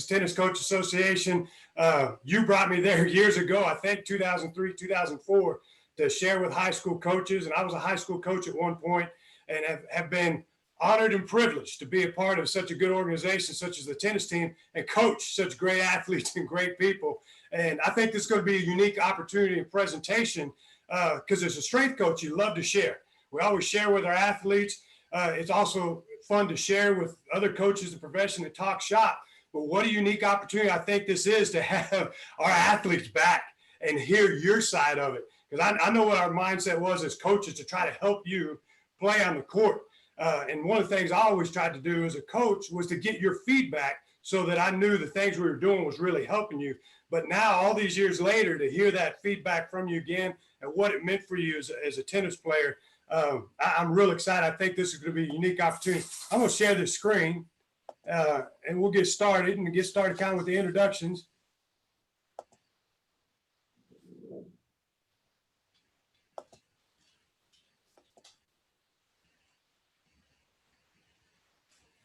Tennis Coach Association. You brought me there years ago, I think 2003, 2004, to share with high school coaches. And I was a high school coach at one point and have been honored and privileged to be a part of such a good organization, such as the tennis team, and coach such great athletes and great people. And I think this is going to be a unique opportunity and presentation because as a strength coach, you love to share. We always share with our athletes. It's also fun to share with other coaches in the profession and talk shop. But what a unique opportunity I think this is to have our athletes back and hear your side of it. Because I know what our mindset was as coaches to try to help you play on the court. And one of the things I always tried to do as a coach was to get your feedback so that I knew the things we were doing was really helping you. But now, all these years later, to hear that feedback from you again and what it meant for you as a tennis player, I'm real excited. I think this is going to be a unique opportunity. I'm going to share this screen and we'll get started kind of with the introductions.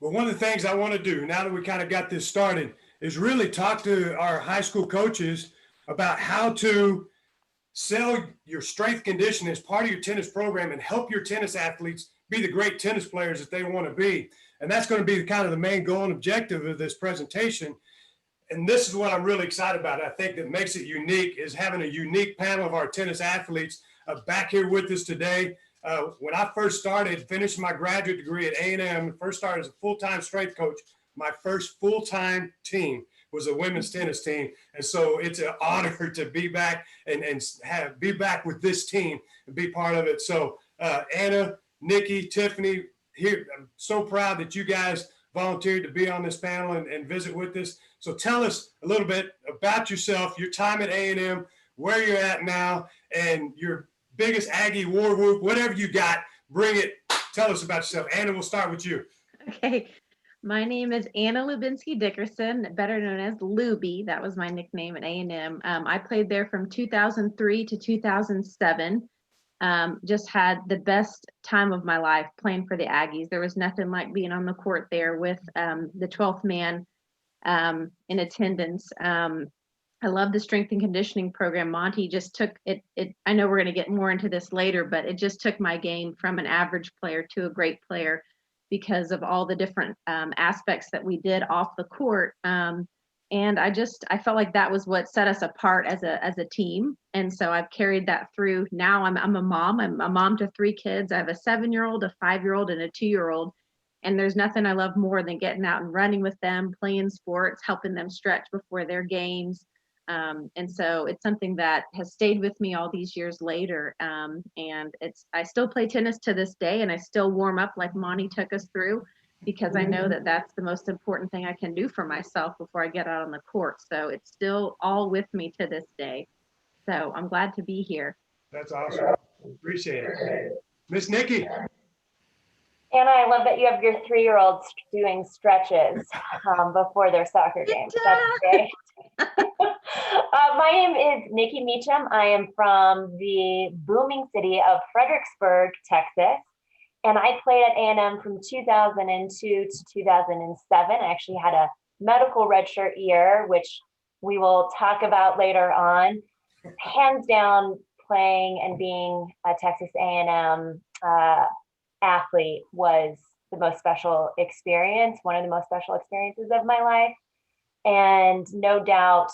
But one of the things I want to do now that we kind of got this started is really talk to our high school coaches about how to sell your strength conditioning as part of your tennis program and help your tennis athletes be the great tennis players that they want to be. And that's going to be kind of the main goal and objective of this presentation. And this is what I'm really excited about. I think that makes it unique is having a unique panel of our tennis athletes back here with us today. When I first started, finished my graduate degree at A&M, first started as a full-time strength coach, my first full-time team was a women's tennis team. And so it's an honor to be back and be back with this team and be part of it. So Anna, Nikki, Tiffany, here, I'm so proud that you guys volunteered to be on this panel and visit with us. So tell us a little bit about yourself, your time at A&M, where you're at now, and your biggest Aggie war whoop, whatever you got, bring it. Tell us about yourself. Anna, we'll start with you. Okay. My name is Anna Lubinski Dickerson, better known as Luby. That was my nickname at A&M. I played there from 2003 to 2007. Just had the best time of my life playing for the Aggies. There was nothing like being on the court there with the 12th man in attendance. I love the strength and conditioning program. Monty just took it. I know we're going to get more into this later, but it just took my game from an average player to a great player because of all the different aspects that we did off the court. And I felt like that was what set us apart as a team. And so I've carried that through. Now I'm a mom. I'm a mom to 3 kids. I have a 7-year-old, a 5-year-old, and a 2-year-old. And there's nothing I love more than getting out and running with them, playing sports, helping them stretch before their games. And so it's something that has stayed with me all these years later. And I still play tennis to this day, and I still warm up like Monty took us through, because I know that that's the most important thing I can do for myself before I get out on the court. So it's still all with me to this day. So I'm glad to be here. That's awesome. Appreciate it. Miss Nikki. Anna, I love that you have your 3-year-olds doing stretches before their soccer games. That's great. My name is Nikki Meacham. I am from the booming city of Fredericksburg, Texas. And I played at A&M from 2002 to 2007. I actually had a medical redshirt year, which we will talk about later on. Hands down, playing and being a Texas A&M athlete was the most special experience, one of the most special experiences of my life. And no doubt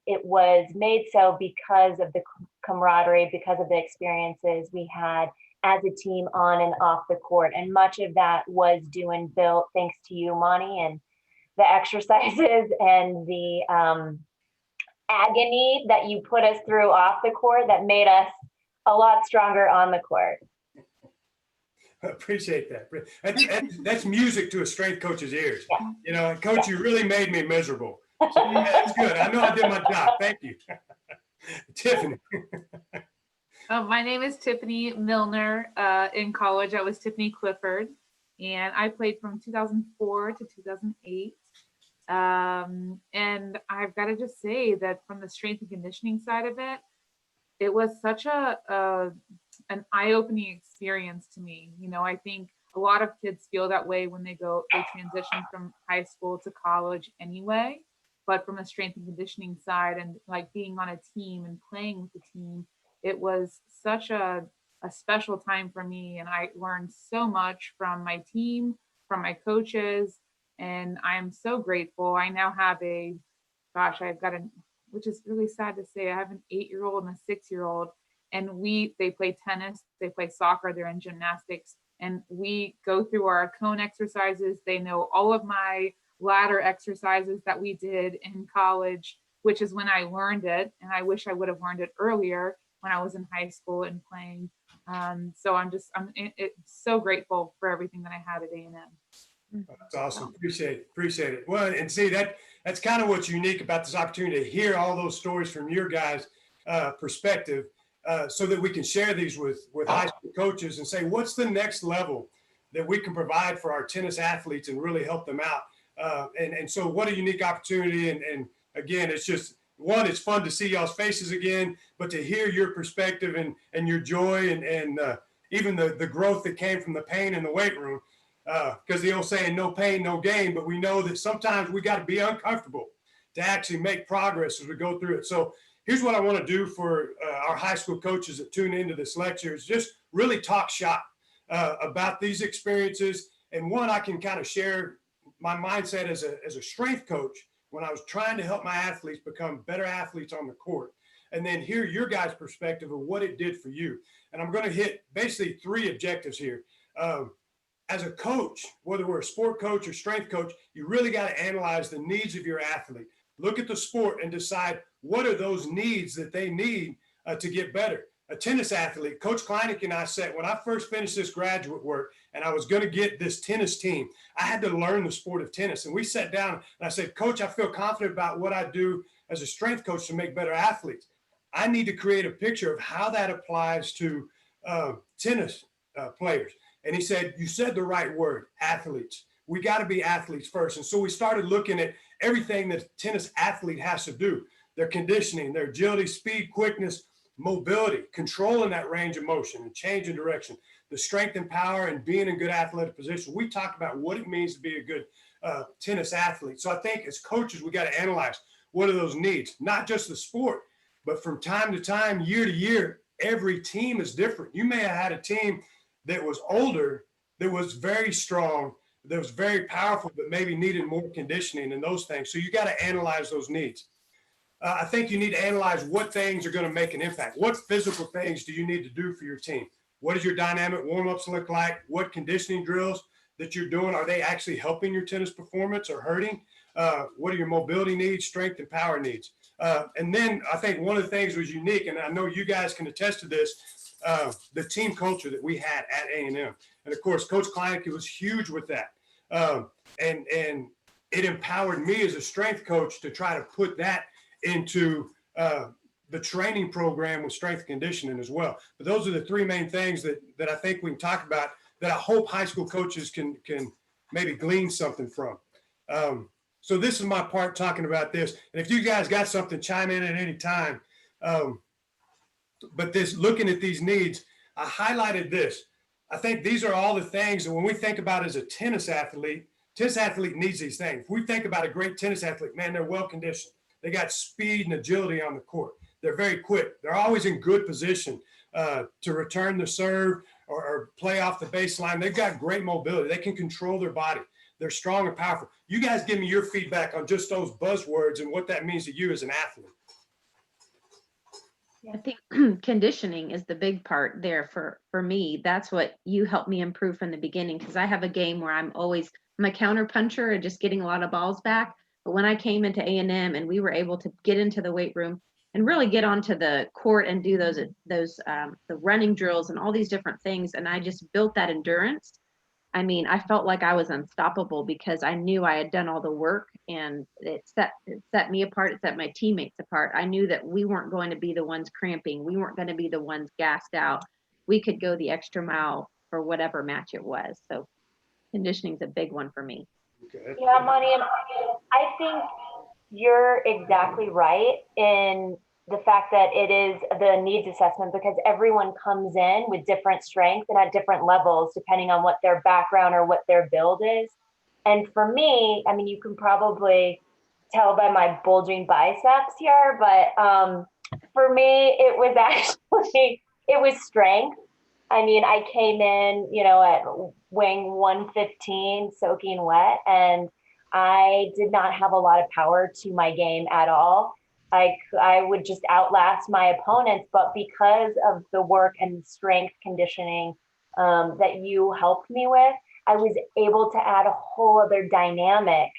it was made so because of the camaraderie, because of the experiences we had as a team on and off the court. And much of that was due and built thanks to you, Monty, and the exercises and the agony that you put us through off the court that made us a lot stronger on the court. I appreciate that. That's music to a strength coach's ears. Yeah. You know, Coach, you really made me miserable. So, yeah, that's good. I know I did my job. Thank you. Tiffany. My name is Tiffany Milner. In college, I was Tiffany Clifford, and I played from 2004 to 2008. And I've got to just say that from the strength and conditioning side of it, it was such an eye-opening experience to me. You know, I think a lot of kids feel that way when they transition from high school to college anyway. But from a strength and conditioning side and like being on a team and playing with the team, it was such a special time for me. And I learned so much from my team, from my coaches, and I'm so grateful. I now have I've got which is really sad to say, I have an 8-year-old and a 6-year-old, and they play tennis, they play soccer, they're in gymnastics, and we go through our cone exercises. They know all of my ladder exercises that we did in college, which is when I learned it. And I wish I would have learned it earlier when I was in high school and playing. So I'm so grateful for everything that I had at A&M. That's awesome. Appreciate it. Well, and see, that's kind of what's unique about this opportunity to hear all those stories from your guys' perspective, so that we can share these with high school coaches and say, what's the next level that we can provide for our tennis athletes and really help them out. And so what a unique opportunity. And again, it's just, one, it's fun to see y'all's faces again, but to hear your perspective and your joy and even the growth that came from the pain in the weight room. Because the old saying, no pain, no gain, but we know that sometimes we got to be uncomfortable to actually make progress as we go through it. So here's what I want to do for our high school coaches that tune into this lecture is just really talk shop about these experiences. And one, I can kind of share my mindset as a strength coach when I was trying to help my athletes become better athletes on the court. And then hear your guys' perspective of what it did for you. And I'm going to hit basically 3 objectives here. As a coach, whether we're a sport coach or strength coach, you really got to analyze the needs of your athlete. Look at the sport and decide what are those needs that they need to get better. A tennis athlete, Coach Kleinig and I said, when I first finished this graduate work and I was going to get this tennis team, I had to learn the sport of tennis. And we sat down and I said, Coach, I feel confident about what I do as a strength coach to make better athletes. I need to create a picture of how that applies to tennis players. And he said, you said the right word, athletes. We got to be athletes first. And so we started looking at everything that a tennis athlete has to do. Their conditioning, their agility, speed, quickness, mobility, controlling that range of motion and change in direction, the strength and power and being in good athletic position. We talked about what it means to be a good tennis athlete. So I think as coaches, we got to analyze what are those needs, not just the sport, but from time to time, year to year, every team is different. You may have had a team that was older, that was very strong, that was very powerful, but maybe needed more conditioning and those things. So you got to analyze those needs. I think you need to analyze what things are going to make an impact. What physical things do you need to do for your team? What does your dynamic warm-ups look like? What conditioning drills that you're doing, are they actually helping your tennis performance or hurting? What are your mobility needs, strength and power needs? And then I think one of the things was unique, and I know you guys can attest to this, the team culture that we had at A&M. And of course, Coach Kleinig was huge with that. And it empowered me as a strength coach to try to put that into the training program with strength and conditioning as well. But those are the 3 main things that I think we can talk about that I hope high school coaches can maybe glean something from. So this is my part talking about this. And if you guys got something, chime in at any time. But looking at these needs, I highlighted this. I think these are all the things that when we think about as a tennis athlete needs these things. If we think about a great tennis athlete, man, they're well conditioned. They got speed and agility on the court. They're very quick. They're always in good position to return the serve or play off the baseline. They've got great mobility. They can control their body. They're strong and powerful. You guys give me your feedback on just those buzzwords and what that means to you as an athlete. I think conditioning is the big part there for me. That's what you helped me improve from the beginning, because I have a game where I'm a counter puncher and just getting a lot of balls back. But when I came into A&M and we were able to get into the weight room and really get onto the court and do the running drills and all these different things, and I just built that endurance. I mean, I felt like I was unstoppable because I knew I had done all the work, and it set me apart. It set my teammates apart. I knew that we weren't going to be the ones cramping. We weren't going to be the ones gassed out. We could go the extra mile for whatever match it was. So conditioning is a big one for me. Okay. Yeah, Monty, and I think you're exactly right in the fact that it is the needs assessment, because everyone comes in with different strengths and at different levels, depending on what their background or what their build is. And for me, I mean, you can probably tell by my bulging biceps here, but for me, it was actually, it was strength. I mean, I came in, you know, at wing 115, soaking wet, and I did not have a lot of power to my game at all. I would just outlast my opponents, but because of the work and strength conditioning that you helped me with, I was able to add a whole other dynamic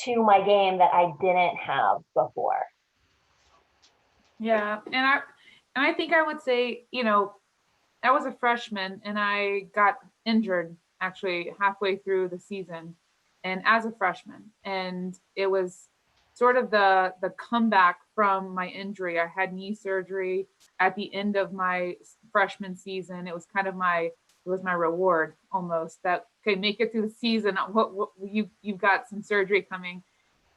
to my game that I didn't have before. Yeah, and I think I would say, you know, I was a freshman and I got injured actually halfway through the season, and as a freshman, and it was sort of the comeback from my injury. I had knee surgery at the end of my freshman season. It was kind of my it was my reward almost that okay, make it through the season. What you've got some surgery coming,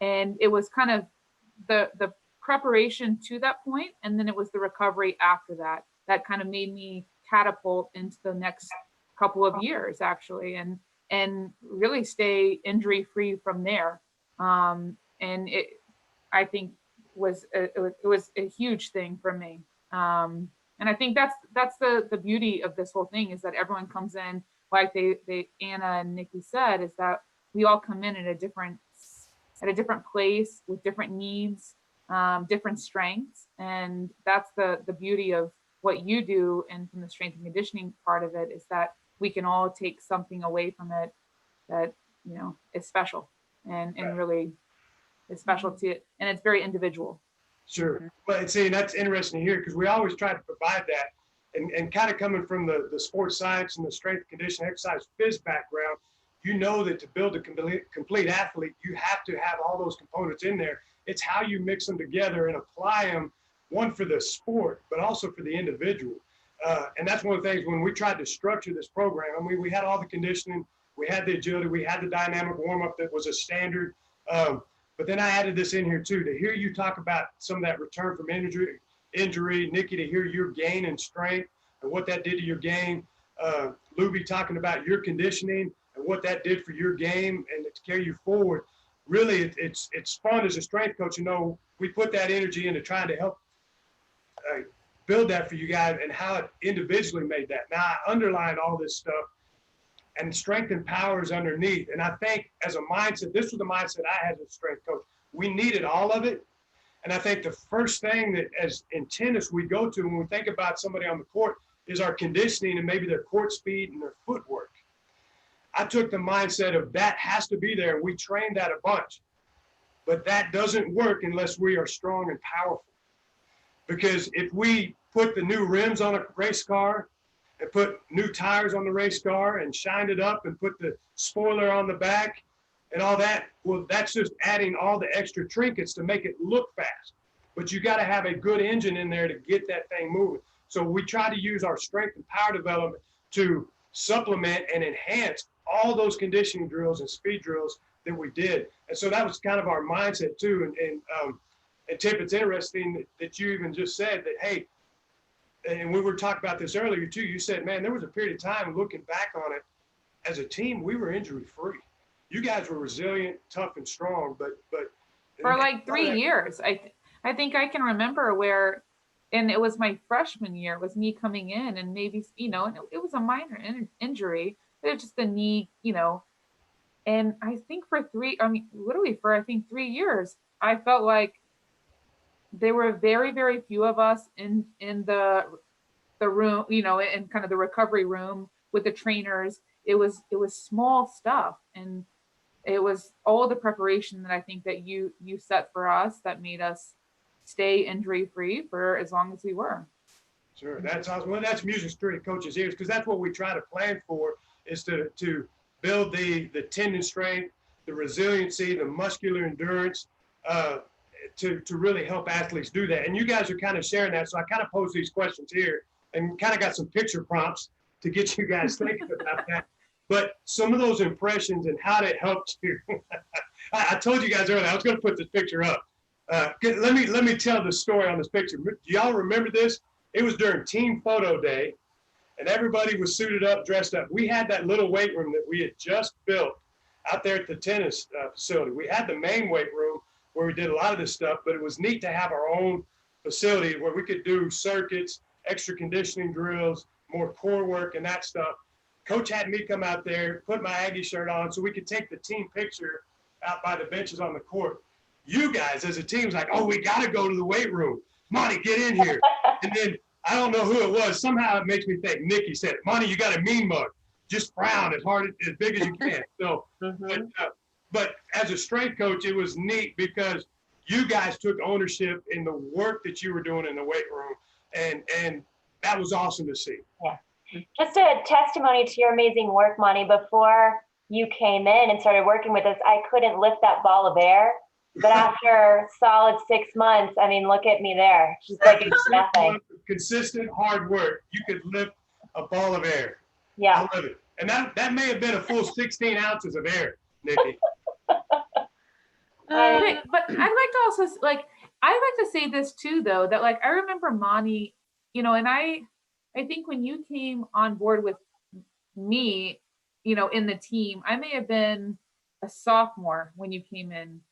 and it was kind of the preparation to that point, and then it was the recovery after that that kind of made me catapult into the next couple of years actually, and really stay injury free from there. And it I think it was a huge thing for me. And I think that's the beauty of this whole thing is that everyone comes in like they Anna and Nikki said, is that we all come in at a different place with different needs, different strengths, and that's the beauty of what you do. And from the strength and conditioning part of it is that we can all take something away from it that you know is special and really is special to it, and it's very individual. Sure. But see, that's interesting to hear because we always try to provide that. And kind of coming from the sports science and the strength, conditioning, exercise, phys background, you know that to build a complete athlete, you have to have all those components in there. It's how you mix them together and apply them, one for the sport, but also for the individual. And that's one of the things when we tried to structure this program. I mean, we had all the conditioning, we had the agility, we had the dynamic warm-up that was a standard. But then I added this in here too, to hear you talk about some of that return from injury, Nikki, to hear your gain in strength and what that did to your game. Luby talking about your conditioning and what that did for your game and to carry you forward. Really, it's fun as a strength coach. You know, we put that energy into trying to help build that for you guys and how it individually made that. Now, I underlined all this stuff and strength and power is underneath. And I think as a mindset, this was the mindset I had as a strength coach. We needed all of it. And I think the first thing that as in tennis we go to when we think about somebody on the court is our conditioning and maybe their court speed and their footwork. I took the mindset of that has to be there. And we trained that a bunch. But that doesn't work unless we are strong and powerful. Because if we put the new rims on a race car and put new tires on the race car and shined it up and put the spoiler on the back and all that, well, that's just adding all the extra trinkets to make it look fast. But you got to have a good engine in there to get that thing moving. So we try to use our strength and power development to supplement and enhance all those conditioning drills and speed drills that we did. And so that was kind of our mindset too. And Tip, it's interesting that you even just said that, hey, and we were talking about this earlier too. You said, man, there was a period of time looking back on it as a team, we were injury free. You guys were resilient, tough, and strong, but for like 3 years, I think I can remember where, and it was my freshman year, it was me coming in and maybe, you know, and it was a minor injury, but it's just the knee, you know, and I think literally for, I think 3 years, I felt like there were very, very few of us in the room, you know, in kind of the recovery room with the trainers. It was small stuff, and it was all the preparation that I think that you set for us that made us stay injury free for as long as we were. Sure, that's awesome. Well, that's music to the coaches' ears because that's what we try to plan for is to build the tendon strength, the resiliency, the muscular endurance. To really help athletes do that. And you guys are kind of sharing that. So I kind of posed these questions here and kind of got some picture prompts to get you guys thinking about that. But some of those impressions and how that helped you. I told you guys earlier, I was going to put this picture up. Let me tell the story on this picture. Do y'all remember this? It was during team photo day, and everybody was suited up, dressed up. We had that little weight room that we had just built out there at the tennis facility. We had the main weight room where we did a lot of this stuff, but it was neat to have our own facility where we could do circuits, extra conditioning drills, more core work and that stuff. Coach had me come out there, put my Aggie shirt on so we could take the team picture out by the benches on the court. You guys as a team was like, oh, we got to go to the weight room. Monty, get in here. And then I don't know who it was. Somehow it makes me think Nikki said it. Monty, you got a mean mug. Just frown as hard, as big as you can. So, but as a strength coach, it was neat because you guys took ownership in the work that you were doing in the weight room. And that was awesome to see. Yeah. Just a testimony to your amazing work, Monty. Before you came in and started working with us, I couldn't lift that ball of air. But after solid 6 months, I mean, look at me there. Just like it's nothing. Consistent hard work. You could lift a ball of air. Yeah. I love it. And that may have been a full 16 ounces of air, Nikki. But I'd like to also I like to say this too, though, that like I remember Monty, you know, and I think when you came on board with me, you know, in the team, I may have been a sophomore when you came in.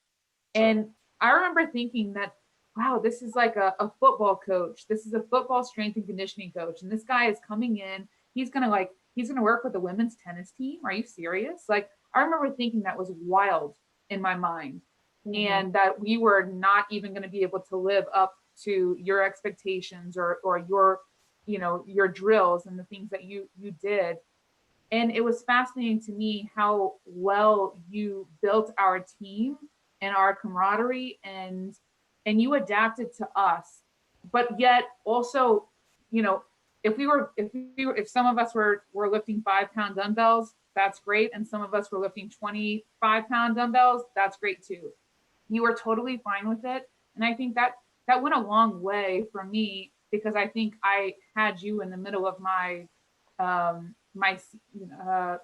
And I remember thinking that, wow, this is like a football coach. This is a football strength and conditioning coach. And this guy is coming in. He's going to work with the women's tennis team. Are you serious? Like, I remember thinking that was wild in my mind. Mm-hmm. And that we were not even going to be able to live up to your expectations or your, you know, your drills and the things that you did. And it was fascinating to me how well you built our team and our camaraderie, and you adapted to us, but yet also, you know, if some of us were lifting 5-pound dumbbells, that's great, and some of us were lifting 25-pound dumbbells, that's great too. You were totally fine with it, and I think that went a long way for me, because I think I had you in the middle of my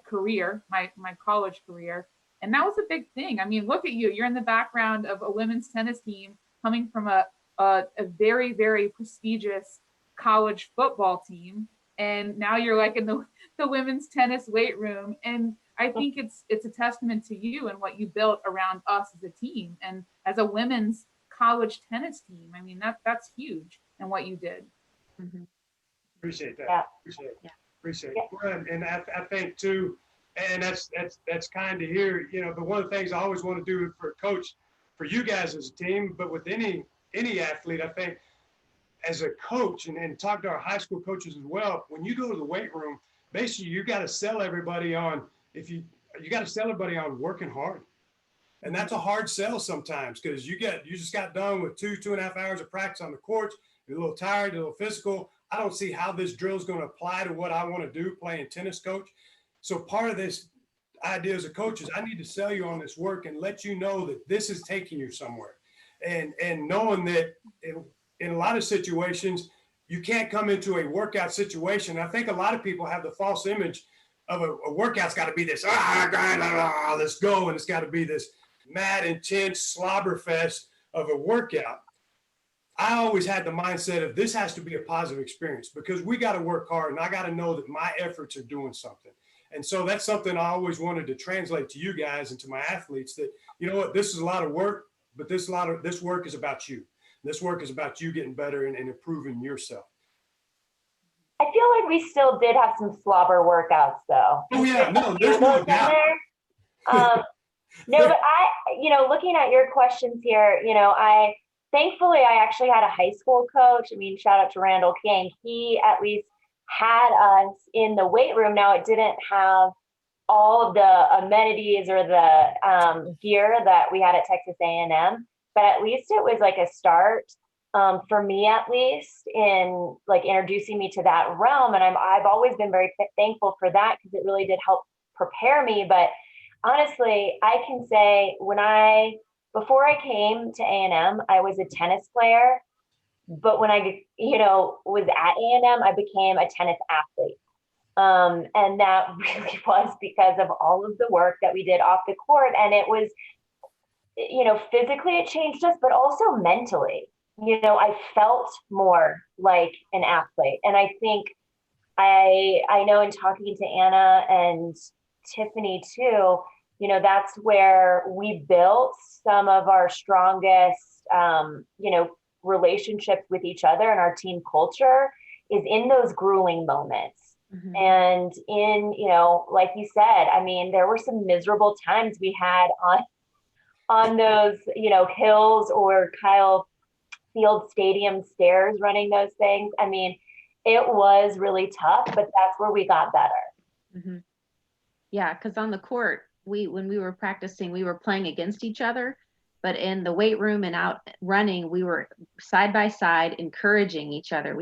career, my college career. And that was a big thing. I mean, look at you. You're in the background of a women's tennis team coming from a very, very prestigious college football team. And now you're like in the women's tennis weight room. And I think it's a testament to you and what you built around us as a team and as a women's college tennis team. I mean, that's huge in what you did. Mm-hmm. Appreciate that. Yeah. Appreciate it. And I think too, and that's kind to hear, you know, but one of the things I always want to do for a coach, for you guys as a team, but with any athlete, I think as a coach and talk to our high school coaches as well, when you go to the weight room, basically you got to sell everybody on, you got to sell everybody on working hard. And that's a hard sell sometimes because you just got done with 2.5 hours of practice on the courts. You're a little tired, a little physical. I don't see how this drill is going to apply to what I want to do playing tennis, coach. So part of this idea as a coach is I need to sell you on this work and let you know that this is taking you somewhere. And knowing that in a lot of situations, you can't come into a workout situation. I think a lot of people have the false image of a workout's got to be this, let's go. And it's got to be this mad, intense slobber fest of a workout. I always had the mindset of this has to be a positive experience because we got to work hard and I got to know that my efforts are doing something. And so that's something I always wanted to translate to you guys and to my athletes that, you know what, this is a lot of work, but this work is about you. This work is about you getting better and improving yourself. I feel like we still did have some slobber workouts though. Oh yeah, no, there's no doubt. No, but looking at your questions here, thankfully I actually had a high school coach. I mean, shout out to Randall King. He at least had us in the weight room. Now it didn't have all of the amenities or the gear that we had at Texas A&M, but at least it was like a start for me, at least, in like introducing me to that realm. And I've always been very thankful for that because it really did help prepare me. But honestly, I can say before I came to A&M, I was a tennis player. But when I, was at A&M, I became a tennis athlete. And that really was because of all of the work that we did off the court. And it was physically it changed us, but also mentally. I felt more like an athlete. And I think I know in talking to Anna and Tiffany too, that's where we built some of our strongest, relationships with each other and our team culture is in those grueling moments. Mhm. And like you said, I mean, there were some miserable times we had on those, hills or Kyle Field Stadium stairs running those things. I mean, it was really tough, but that's where we got better. Mhm. Yeah, because on the court, when we were practicing, we were playing against each other, but in the weight room and out running, we were side by side, encouraging each other.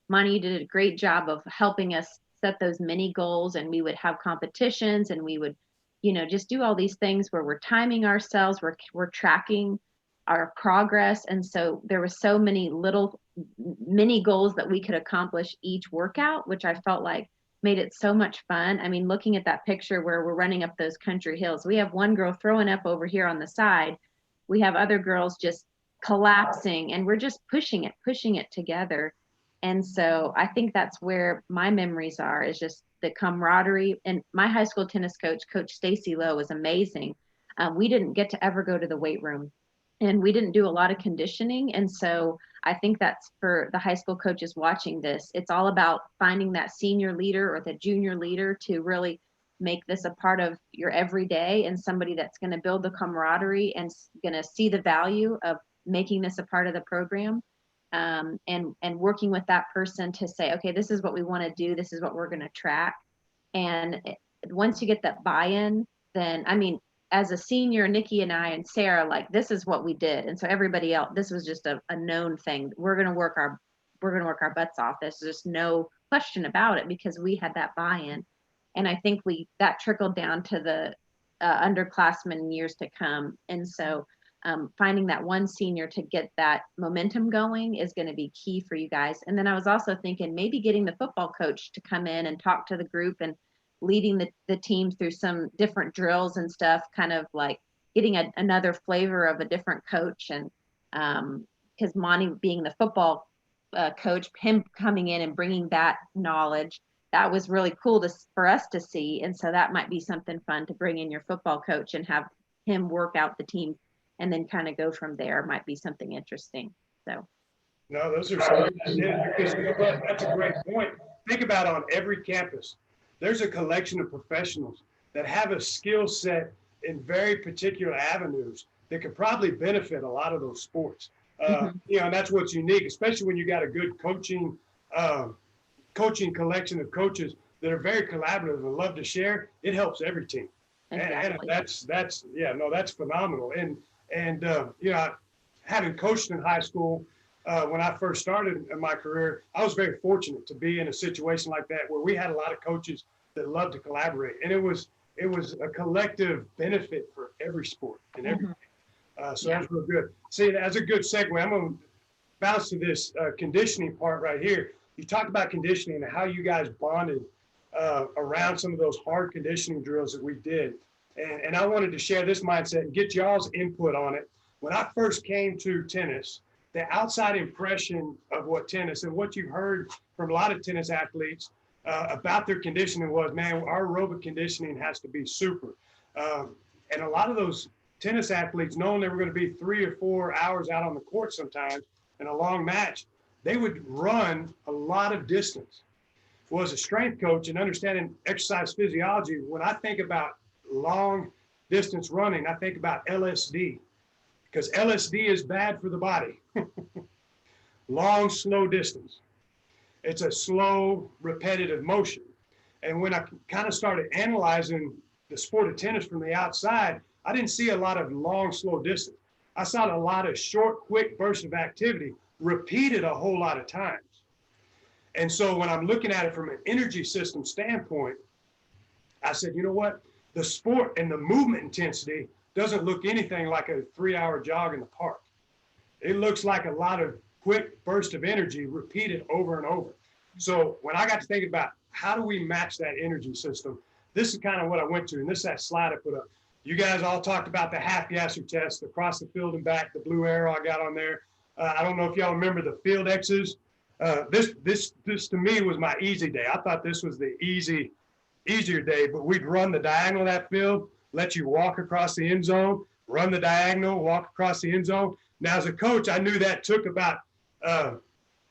Monty did a great job of helping us set those mini goals, and we would have competitions, and we would, just do all these things where we're timing ourselves, we're tracking our progress, and so there were so many little mini goals that we could accomplish each workout, which I felt like made it so much fun. I mean, looking at that picture where we're running up those country hills, we have one girl throwing up over here on the side. We have other girls just collapsing, and we're just pushing it together. And so I think that's where my memories are, is just the camaraderie. And my high school tennis coach, Coach Stacy Lowe, was amazing. We didn't get to ever go to the weight room, and we didn't do a lot of conditioning. And so I think that's for the high school coaches watching this. It's all about finding that senior leader or the junior leader to really make this a part of your everyday, and somebody that's going to build the camaraderie and going to see the value of making this a part of the program, and working with that person to say, okay, this is what we want to do. This is what we're going to track. And once you get that buy-in, then, I mean, as a senior, Nikki and I and Sarah, like, this is what we did. And so everybody else, this was just a known thing. We're going to work our butts off. There's just no question about it, because we had that buy-in. And I think that trickled down to the underclassmen in years to come. And so finding that one senior to get that momentum going is going to be key for you guys. And then I was also thinking maybe getting the football coach to come in and talk to the group, and leading the team through some different drills and stuff, kind of like getting another flavor of a different coach. And because Monty being the football coach, him coming in and bringing that knowledge, that was really cool for us to see. And so that might be something fun to bring in your football coach and have him work out the team, and then kind of go from there. Might be something interesting. So. No, those are some ideas, because that's a great point. Think about on every campus, there's a collection of professionals that have a skill set in very particular avenues that could probably benefit a lot of those sports. And that's what's unique, especially when you got a good coaching collection of coaches that are very collaborative and love to share. It helps every team. Exactly. And that's phenomenal. And having coached in high school, when I first started in my career, I was very fortunate to be in a situation like that, where we had a lot of coaches that loved to collaborate, and it was a collective benefit for every sport and every. So that's real good. See, that's a good segue. I'm going to bounce to this conditioning part right here. You talked about conditioning and how you guys bonded around some of those hard conditioning drills that we did. And I wanted to share this mindset and get y'all's input on it. When I first came to tennis, the outside impression of what tennis and what you've heard from a lot of tennis athletes about their conditioning was, man, our aerobic conditioning has to be super. And a lot of those tennis athletes, knowing they were going to be 3 or 4 hours out on the court sometimes in a long match, they would run a lot of distance. Well, as a strength coach and understanding exercise physiology, when I think about long distance running, I think about LSD, because LSD is bad for the body. Long, slow distance. It's a slow, repetitive motion. And when I kind of started analyzing the sport of tennis from the outside, I didn't see a lot of long, slow distance. I saw a lot of short, quick bursts of activity repeated a whole lot of times. And so when I'm looking at it from an energy system standpoint, I said, you know what? The sport and the movement intensity doesn't look anything like a 3-hour jog in the park. It looks like a lot of quick burst of energy repeated over and over. So when I got to thinking about how do we match that energy system, this is kind of what I went to. And this is that slide I put up. You guys all talked about the half gasser test across the field and back, the blue arrow I got on there. I don't know if y'all remember the field X's. This to me was my easy day. I thought this was the easier day, but we'd run the diagonal of that field, let you walk across the end zone, run the diagonal, walk across the end zone. Now, as a coach, I knew that took about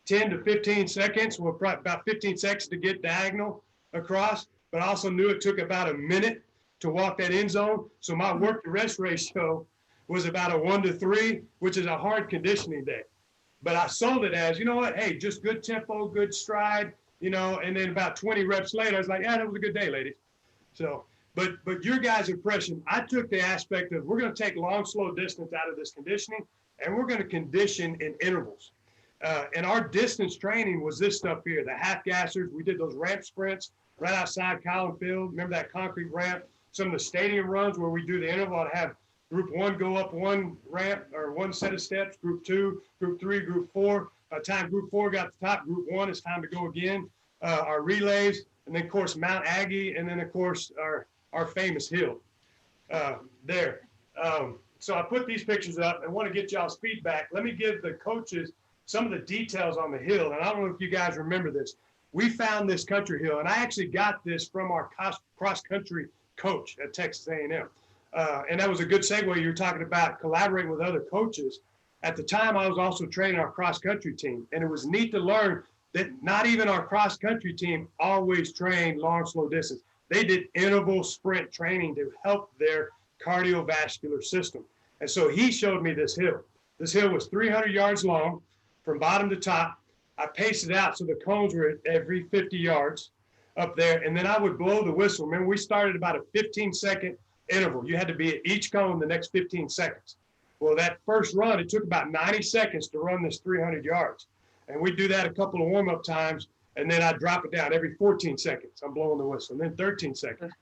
10 to 15 seconds, well, probably about 15 seconds to get diagonal across, but I also knew it took about a minute to walk that end zone. So my work to rest ratio was about a 1-to-3, which is a hard conditioning day. But I sold it as, you know what, hey, just good tempo, good stride, you know, and then about 20 reps later, I was like, yeah, that was a good day, ladies. So, but your guys' impression, I took the aspect of we're going to take long, slow distance out of this conditioning, and we're going to condition in intervals. And our distance training was this stuff here, the half gassers. We did those ramp sprints right outside Collin Field. Remember that concrete ramp? Some of the stadium runs where we do the interval, I'd have group one go up one ramp or one set of steps, group two, group three, group four. By the time group four got to the top, group one, it's time to go again. Our relays, and then of course Mount Aggie, and then of course our famous hill there. So I put these pictures up and want to get y'all's feedback. Let me give the coaches some of the details on the hill. And I don't know if you guys remember this. We found this country hill, and I actually got this from our cross-country coach at Texas A&M. And that was a good segue. You were talking about collaborating with other coaches. At the time, I was also training our cross-country team. And it was neat to learn that not even our cross-country team always trained long, slow distance. They did interval sprint training to help their cardiovascular system. And so he showed me this hill. This hill was 300 yards long from bottom to top. I paced it out so the cones were at every 50 yards up there. And then I would blow the whistle. Remember, we started about a 15-second interval. You had to be at each cone the next 15 seconds. Well, that first run, it took about 90 seconds to run this 300 yards. And we do that a couple of warm-up times, and then I drop it down every 14 seconds. I'm blowing the whistle, and then 13 seconds.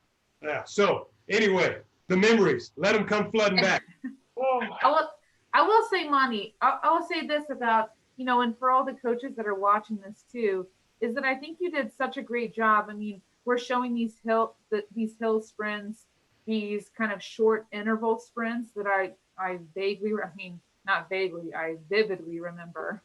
Yeah. So anyway, the memories, let them come flooding back. I will say, Monty, I will say this about, you know, and for all the coaches that are watching this too, is that I think you did such a great job. I mean, we're showing these hill sprints, these kind of short interval sprints that I vividly remember.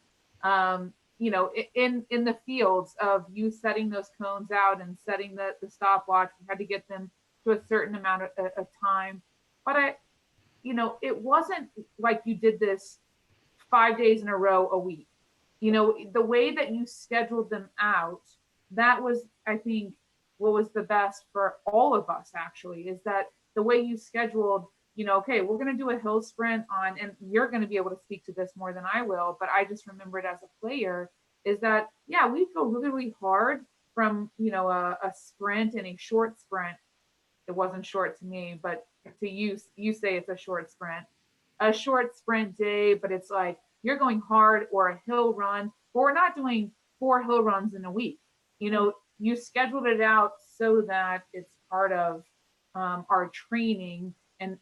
You know, in the fields of you setting those cones out and setting the stopwatch. We had to get them to a certain amount of time. But you know, it wasn't like you did this 5 days in a row a week. You know, the way that you scheduled them out, that was, I think, what was the best for all of us actually, is that the way you scheduled, you know, okay, we're going to do a hill sprint on, and you're going to be able to speak to this more than I will, but I just remember it as a player, is that, yeah, we go really, really hard from, you know, a sprint and a short sprint. It wasn't short to me, but to you say it's a short sprint day, but it's like you're going hard, or a hill run, but we're not doing 4 hill runs in a week. You know, you scheduled it out so that it's part of our training. And,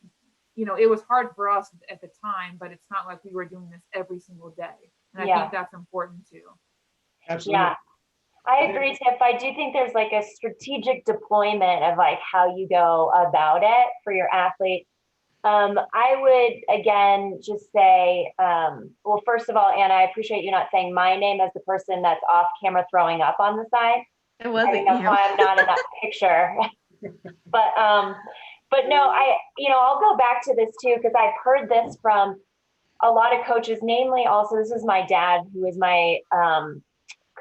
you know, it was hard for us at the time, but it's not like we were doing this every single day. And I think that's important too. Absolutely. Yeah, I agree, Tiff. I do think there's like a strategic deployment of like how you go about it for your athlete. I would again just say, well, first of all, Anna, I appreciate you not saying my name as the person that's off camera throwing up on the side. It wasn't that's you. why I'm not in that picture. But no, I'll go back to this too, because I've heard this from a lot of coaches, namely also, this is my dad, who was my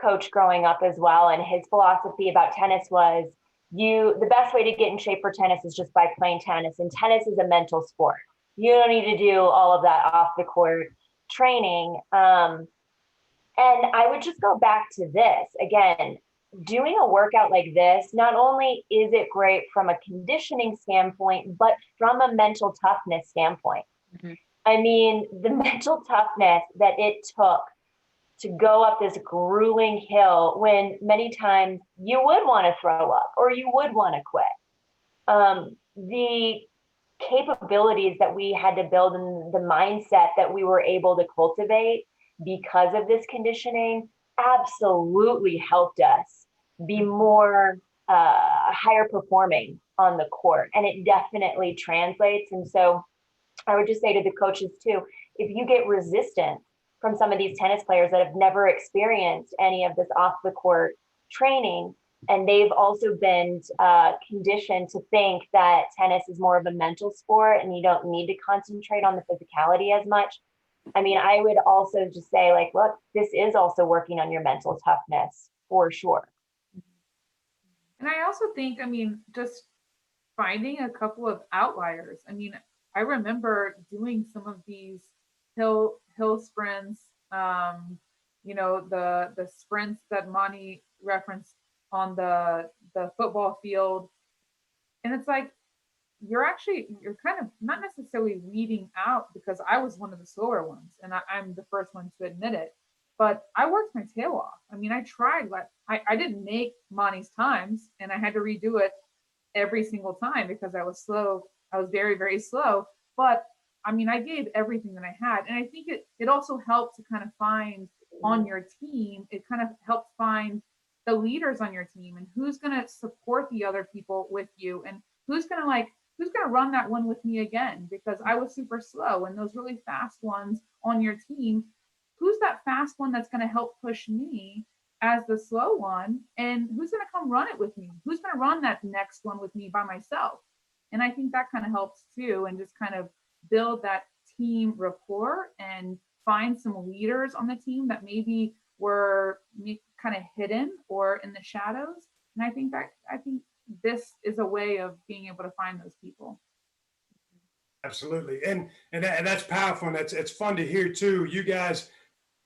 coach growing up as well. And his philosophy about tennis was the best way to get in shape for tennis is just by playing tennis. And tennis is a mental sport. You don't need to do all of that off the court training. And I would just go back to this again. Doing a workout like this, not only is it great from a conditioning standpoint, but from a mental toughness standpoint. Mm-hmm. I mean, the mental toughness that it took to go up this grueling hill when many times you would want to throw up or you would want to quit. The capabilities that we had to build and the mindset that we were able to cultivate because of this conditioning absolutely helped us be more higher performing on the court, and it definitely translates. And so I would just say to the coaches too, if you get resistance from some of these tennis players that have never experienced any of this off the court training, and they've also been conditioned to think that tennis is more of a mental sport and you don't need to concentrate on the physicality as much. I mean, I would also just say, like, look, this is also working on your mental toughness for sure. And I also think, I mean, just finding a couple of outliers. I mean, I remember doing some of these hill sprints, the sprints that Monty referenced on the football field. And it's like, you're kind of not necessarily weeding out, because I was one of the slower ones and I'm the first one to admit it, but I worked my tail off. I mean, I tried, but I didn't make Monty's times, and I had to redo it every single time because I was slow. I was very, very slow, but I mean, I gave everything that I had. And I think it also helped to kind of find on your team, it kind of helped find the leaders on your team and who's going to support the other people with you, and who's going to run that one with me again, because I was super slow, and those really fast ones on your team, who's that fast one that's going to help push me as the slow one, and who's going to come run it with me? Who's going to run that next one with me by myself? And I think that kind of helps too, and just kind of build that team rapport and find some leaders on the team that maybe were kind of hidden or in the shadows. And I think this is a way of being able to find those people. Absolutely. And that's powerful. And it's fun to hear too, you guys,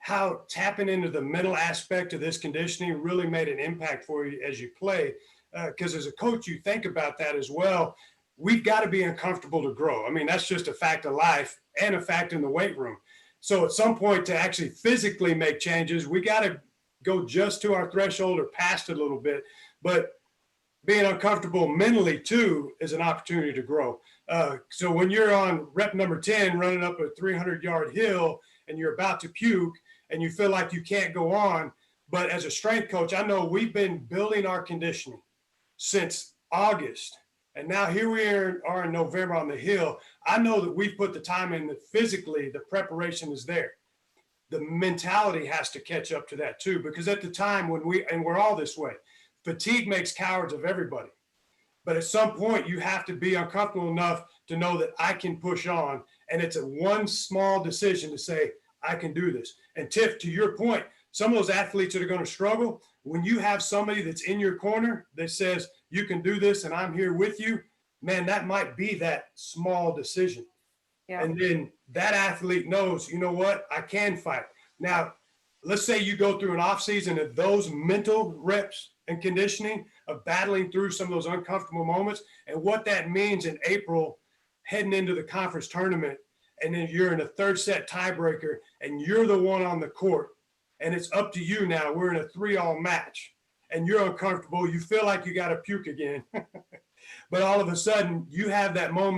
how tapping into the mental aspect of this conditioning really made an impact for you as you play. Because as a coach, you think about that as well. We've got to be uncomfortable to grow. I mean, that's just a fact of life and a fact in the weight room. So at some point, to actually physically make changes, we got to go just to our threshold or past it a little bit. But being uncomfortable mentally too is an opportunity to grow. So when you're on rep number 10, running up a 300-yard hill and you're about to puke and you feel like you can't go on, but as a strength coach, I know we've been building our conditioning since August. And now here we are in November on the hill. I know that we've put the time in, that physically the preparation is there. The mentality has to catch up to that too, because at the time when we're all this way, fatigue makes cowards of everybody. But at some point you have to be uncomfortable enough to know that I can push on. And it's a one small decision to say, I can do this. And Tiff, to your point, some of those athletes that are going to struggle, when you have somebody that's in your corner that says, you can do this and I'm here with you, man, that might be that small decision. Yeah. And then that athlete knows, you know what, I can fight. Now, let's say you go through an off season of those mental reps and conditioning of battling through some of those uncomfortable moments, and what that means in April, heading into the conference tournament, and then you're in a third set tiebreaker and you're the one on the court and it's up to you now. We're in a 3-all match and you're uncomfortable. You feel like you got to puke again. But all of a sudden you have that moment